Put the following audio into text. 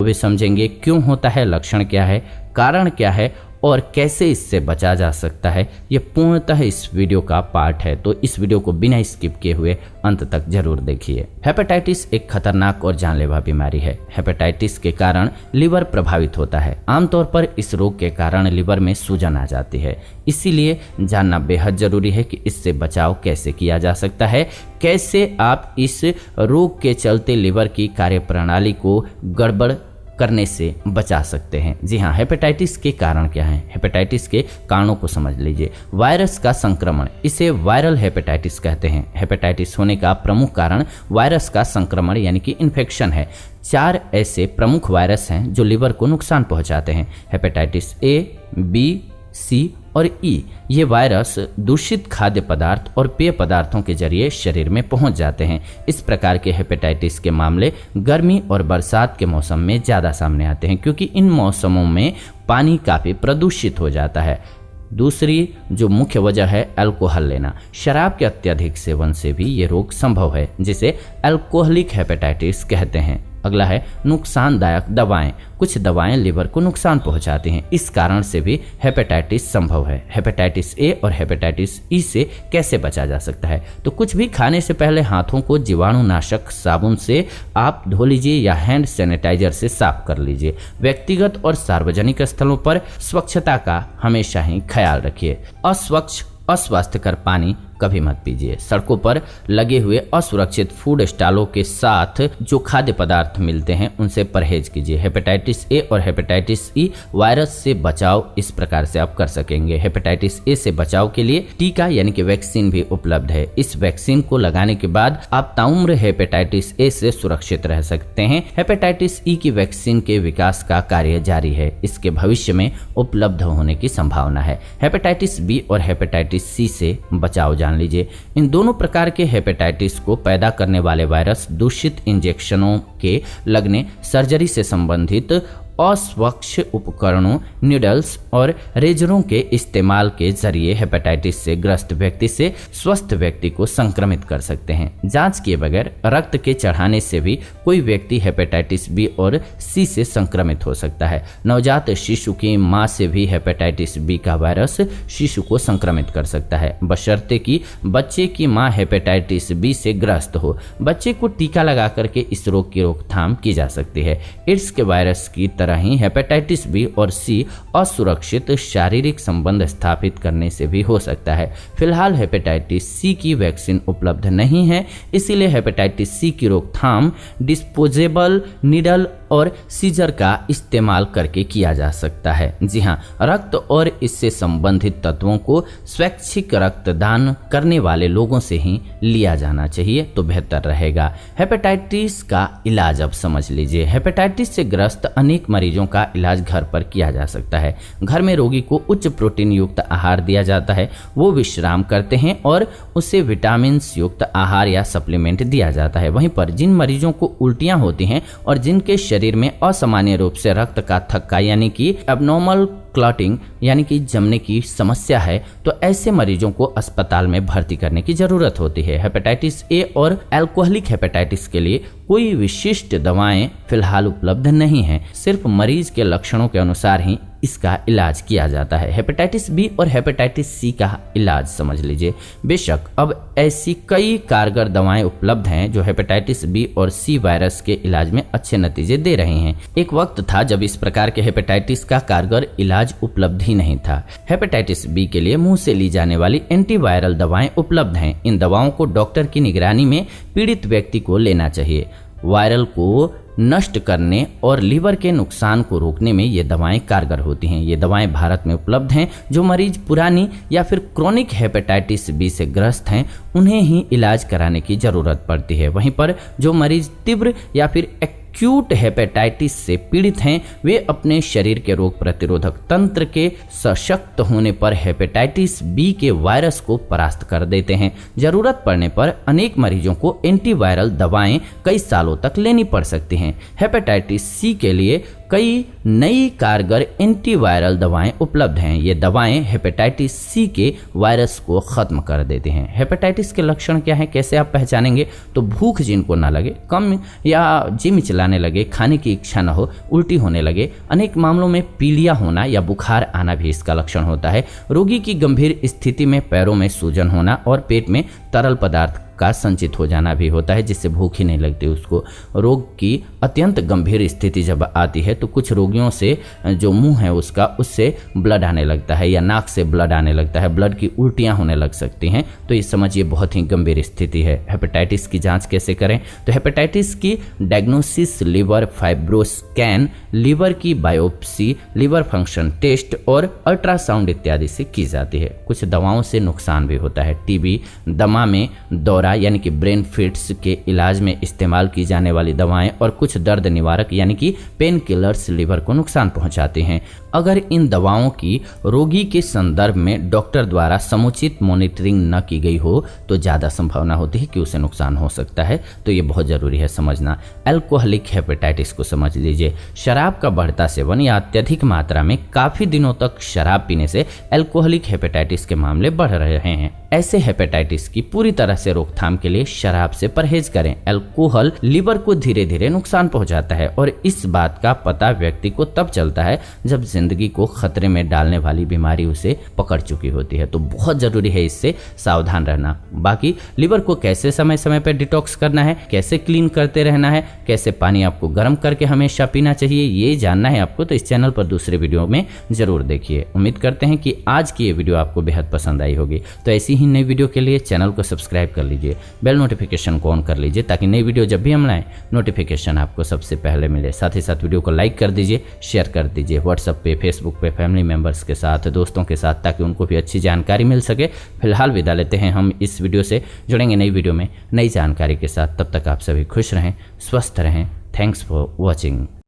भी समझेंगे क्यों होता है, लक्षण क्या है, कारण क्या है और कैसे इससे बचा जा सकता है। ये पूर्णतः इस वीडियो का पार्ट है, तो इस वीडियो को बिना स्किप किए हुए अंत तक जरूर देखिए। हेपेटाइटिस एक खतरनाक और जानलेवा बीमारी है। हेपेटाइटिस के कारण लिवर प्रभावित होता है। आमतौर पर इस रोग के कारण लिवर में सूजन आ जाती है, इसीलिए जानना बेहद जरूरी है कि इससे बचाव कैसे किया जा सकता है, कैसे आप इस रोग के चलते लिवर की कार्यप्रणाली को गड़बड़ करने से बचा सकते हैं। जी हाँ, हेपेटाइटिस के कारण क्या हैं? हेपेटाइटिस के कारणों को समझ लीजिए। वायरस का संक्रमण, इसे वायरल हेपेटाइटिस कहते हैं। हेपेटाइटिस होने का प्रमुख कारण वायरस का संक्रमण यानी कि इन्फेक्शन है। 4 ऐसे प्रमुख वायरस हैं जो लिवर को नुकसान पहुंचाते हैं। हेपेटाइटिस ए, बी, सी और ई। ये वायरस दूषित खाद्य पदार्थ और पेय पदार्थों के जरिए शरीर में पहुंच जाते हैं। इस प्रकार के हेपेटाइटिस के मामले गर्मी और बरसात के मौसम में ज़्यादा सामने आते हैं, क्योंकि इन मौसमों में पानी काफ़ी प्रदूषित हो जाता है। दूसरी जो मुख्य वजह है अल्कोहल लेना। शराब के अत्यधिक सेवन से भी ये रोग संभव है, जिसे अल्कोहलिक हेपेटाइटिस कहते हैं। अगला है नुकसानदायक दवाएं। कुछ दवाएं लिवर को नुकसान पहुंचाती हैं, इस कारण से भी हेपेटाइटिस संभव है। हेपेटाइटिस ए और हेपेटाइटिस ई से कैसे बचा जा सकता है? तो कुछ भी खाने से पहले हाथों को जीवाणुनाशक साबुन से आप धो लीजिए या हैंड सैनिटाइजर से साफ कर लीजिए। व्यक्तिगत और सार्वजनिक स्थलों पर स्वच्छता का हमेशा ही ख्याल रखिए। अस्वच्छ अस्वास्थ्यकर पानी कभी मत पीजिए। सड़कों पर लगे हुए असुरक्षित फूड स्टॉलों के साथ जो खाद्य पदार्थ मिलते हैं उनसे परहेज कीजिए। हेपेटाइटिस ए और हेपेटाइटिस ई वायरस से बचाव इस प्रकार से आप कर सकेंगे। हेपेटाइटिस ए से बचाव के लिए टीका यानी कि वैक्सीन भी उपलब्ध है। इस वैक्सीन को लगाने के बाद आप ताउम्र हेपेटाइटिस ए से सुरक्षित रह सकते हैं। हेपेटाइटिस ई की वैक्सीन के विकास का कार्य जारी है, इसके भविष्य में उपलब्ध होने की संभावना है। हेपेटाइटिस बी और हेपेटाइटिस सी से बचाव जान लीजिए। इन दोनों प्रकार के हेपेटाइटिस को पैदा करने वाले वायरस दूषित इंजेक्शनों के लगने, सर्जरी से संबंधित अस्वच्छ उपकरणों, नीडल्स और रेजरों के इस्तेमाल के जरिए हेपेटाइटिस से ग्रस्त व्यक्ति से स्वस्थ व्यक्ति को संक्रमित कर सकते हैं। जांच किए बगैर रक्त के चढ़ाने से भी कोई व्यक्ति हेपेटाइटिस बी और सी से संक्रमित हो सकता है। नवजात शिशु की मां से भी हेपेटाइटिस बी का वायरस शिशु को संक्रमित कर सकता है, बशर्ते कि बच्चे की मां हेपेटाइटिस बी से ग्रस्त हो। बच्चे को टीका लगा करके इस रोग की रोकथाम की जा सकती है। एड्स के वायरस की तरह ही हेपेटाइटिस बी और सी असुरक्षित शारीरिक संबंध स्थापित करने से भी हो सकता है। फिलहाल हेपेटाइटिस सी की वैक्सीन उपलब्ध नहीं है, इसीलिए हेपेटाइटिस सी की रोकथाम डिस्पोजेबल नीडल और सीजर का इस्तेमाल करके किया जा सकता है। जी हाँ, रक्त और इससे संबंधित तत्वों को स्वैच्छिक रक्तदान करने वाले लोगों से ही लिया जाना चाहिए तो बेहतर रहेगा। हेपेटाइटिस का इलाज अब समझ लीजिए। हेपेटाइटिस से ग्रस्त अनेक मरीजों का इलाज घर पर किया जा सकता है। घर में रोगी को उच्च प्रोटीन युक्त आहार दिया जाता है, वो विश्राम करते हैं और उसे विटामिन युक्त आहार या सप्लीमेंट दिया जाता है। वहीं पर जिन मरीजों को उल्टियां होती हैं और जिनके शरीर में असामान्य रूप से रक्त का थक्का यानी कि एब्नॉर्मल क्लॉटिंग यानी कि जमने की समस्या है, तो ऐसे मरीजों को अस्पताल में भर्ती करने की जरूरत होती है। हेपेटाइटिस ए और अल्कोहलिक हेपेटाइटिस के लिए कोई विशिष्ट दवाएं फिलहाल उपलब्ध नहीं हैं, सिर्फ मरीज के लक्षणों के अनुसार ही इसका इलाज किया जाता है। हेपेटाइटिस बी और हेपेटाइटिस सी का इलाज समझ लीजिए। बेशक अब ऐसी कई कारगर दवाएं उपलब्ध हैं जो हेपेटाइटिस बी और सी वायरस के इलाज में अच्छे नतीजे दे रही हैं। एक वक्त था जब इस प्रकार के हेपेटाइटिस का कारगर इलाज उपलब्ध ही नहीं था। हेपेटाइटिस बी के लिए मुंह से ली जाने वाली एंटीवायरल दवाएं उपलब्ध हैं। इन दवाओं को डॉक्टर की निगरानी में पीड़ित व्यक्ति को लेना चाहिए। वायरल को नष्ट करने और लीवर के नुकसान को रोकने में ये दवाएं कारगर होती हैं। ये दवाएं भारत में उपलब्ध हैं। जो मरीज पुरानी या फिर क्रोनिक हेपेटाइटिस बी से ग्रस्त हैं उन्हें ही इलाज कराने की जरूरत पड़ती है। वहीं पर जो मरीज तीव्र या फिर एक्यूट हेपेटाइटिस से पीड़ित हैं वे अपने शरीर के रोग प्रतिरोधक तंत्र के सशक्त होने पर हेपेटाइटिस बी के वायरस को परास्त कर देते हैं। जरूरत पड़ने पर अनेक मरीजों को एंटीवायरल दवाएं कई सालों तक लेनी पड़ सकती हैं। हेपेटाइटिस सी के लिए कई नई कारगर एंटीवायरल दवाएं उपलब्ध हैं। ये दवाएं हेपेटाइटिस सी के वायरस को ख़त्म कर देती हैं। हेपेटाइटिस के लक्षण क्या हैं, कैसे आप पहचानेंगे? तो भूख जिनको ना लगे, कम या जी मिचलाने लगे, खाने की इच्छा न हो, उल्टी होने लगे, अनेक मामलों में पीलिया होना या बुखार आना भी इसका लक्षण होता है। रोगी की गंभीर स्थिति में पैरों में सूजन होना और पेट में तरल पदार्थ का संचित हो जाना भी होता है, जिससे भूख ही नहीं लगती उसको। रोग की अत्यंत गंभीर स्थिति जब आती है तो कुछ रोगियों से जो मुंह है उसका, उससे ब्लड आने लगता है या नाक से ब्लड आने लगता है, ब्लड की उल्टियां होने लग सकती हैं। तो ये समझिए बहुत ही गंभीर स्थिति है। हेपेटाइटिस की जांच कैसे करें? तो हेपेटाइटिस की डायग्नोसिस लिवर फाइब्रोस्कैन, लिवर की बायोप्सी, लिवर फंक्शन टेस्ट और अल्ट्रासाउंड इत्यादि से की जाती है। कुछ दवाओं से नुकसान भी होता है। टीबी, दमा में दौरा यानी कि ब्रेन फिट्स के इलाज में इस्तेमाल की जाने वाली दवाएं और कुछ दर्द निवारक यानी कि पेन किलर्स लिवर को नुकसान पहुंचाते हैं। अगर इन दवाओं की रोगी के संदर्भ में डॉक्टर द्वारा समुचित मॉनिटरिंग न की गई हो तो ज़्यादा संभावना होती है कि उसे नुकसान हो सकता है। तो ये बहुत ज़रूरी है समझना। अल्कोहलिक हेपेटाइटिस को समझ लीजिए। शराब का बढ़ता सेवन या अत्यधिक मात्रा में काफ़ी दिनों तक शराब पीने से अल्कोहलिक हेपेटाइटिस के मामले बढ़ रहे हैं। ऐसे हेपेटाइटिस की पूरी तरह से रोकथाम के लिए शराब से परहेज करें। अल्कोहल लिवर को धीरे धीरे नुकसान पहुंचाता है और इस बात का पता व्यक्ति को तब चलता है जब जिंदगी को खतरे में डालने वाली बीमारी उसे पकड़ चुकी होती है। तो बहुत जरूरी है इससे सावधान रहना। बाकी लिवर को कैसे समय समय पर डिटॉक्स करना है, कैसे क्लीन करते रहना है, कैसे पानी आपको गर्म करके हमेशा पीना चाहिए, ये जानना है आपको तो इस चैनल पर दूसरे वीडियो में जरूर देखिए। उम्मीद करते हैं कि आज की ये वीडियो आपको बेहद पसंद आई होगी। तो ऐसी ही नई वीडियो के लिए चैनल को सब्सक्राइब कर लीजिए, बेल नोटिफिकेशन को ऑन कर लीजिए ताकि नई वीडियो जब भी हम लाएं नोटिफिकेशन आपको सबसे पहले मिले। साथ ही साथ वीडियो को लाइक कर दीजिए, शेयर कर दीजिए व्हाट्सएप पे, फेसबुक पे, फैमिली मेंबर्स के साथ, दोस्तों के साथ, ताकि उनको भी अच्छी जानकारी मिल सके। फिलहाल विदा लेते हैं हम इस वीडियो से, जुड़ेंगे नई वीडियो में नई जानकारी के साथ। तब तक आप सभी खुश रहें, स्वस्थ रहें। Thanks for watching.